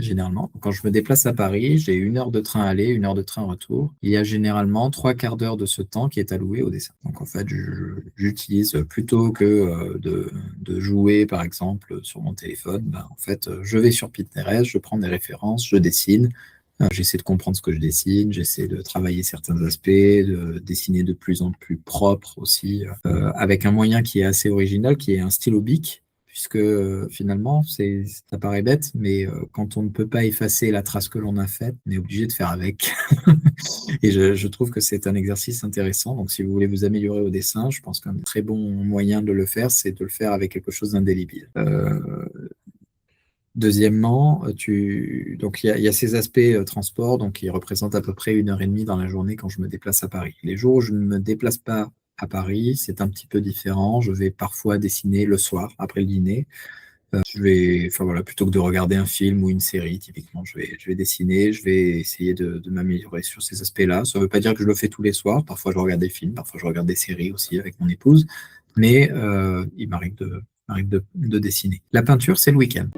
généralement. Quand je me déplace à Paris, j'ai 1 heure de train aller, 1 heure de train retour. Il y a généralement 3/4 d'heure de ce temps qui est alloué au dessin. Donc en fait, j'utilise plutôt que de jouer, par exemple, sur mon téléphone, en fait, je vais sur Pinterest, je prends des références, je dessine. J'essaie de comprendre ce que je dessine, j'essaie de travailler certains aspects, de dessiner de plus en plus propre aussi, avec un moyen qui est assez original, qui est un stylo bic, puisque finalement, ça paraît bête, mais quand on ne peut pas effacer la trace que l'on a faite, on est obligé de faire avec. Et je trouve que c'est un exercice intéressant. Donc, si vous voulez vous améliorer au dessin, je pense qu'un très bon moyen de le faire, c'est de le faire avec quelque chose d'indélébile. Deuxièmement, donc il y a ces aspects transport, donc qui représentent à peu près 1 heure et demie dans la journée quand je me déplace à Paris. Les jours où je ne me déplace pas à Paris, c'est un petit peu différent. Je vais parfois dessiner le soir, après le dîner. Enfin voilà, plutôt que de regarder un film ou une série, typiquement, je vais dessiner, je vais essayer de m'améliorer sur ces aspects-là. Ça ne veut pas dire que je le fais tous les soirs. Parfois, je regarde des films, parfois, je regarde des séries aussi avec mon épouse. Mais il m'arrive de dessiner. La peinture, c'est le week-end.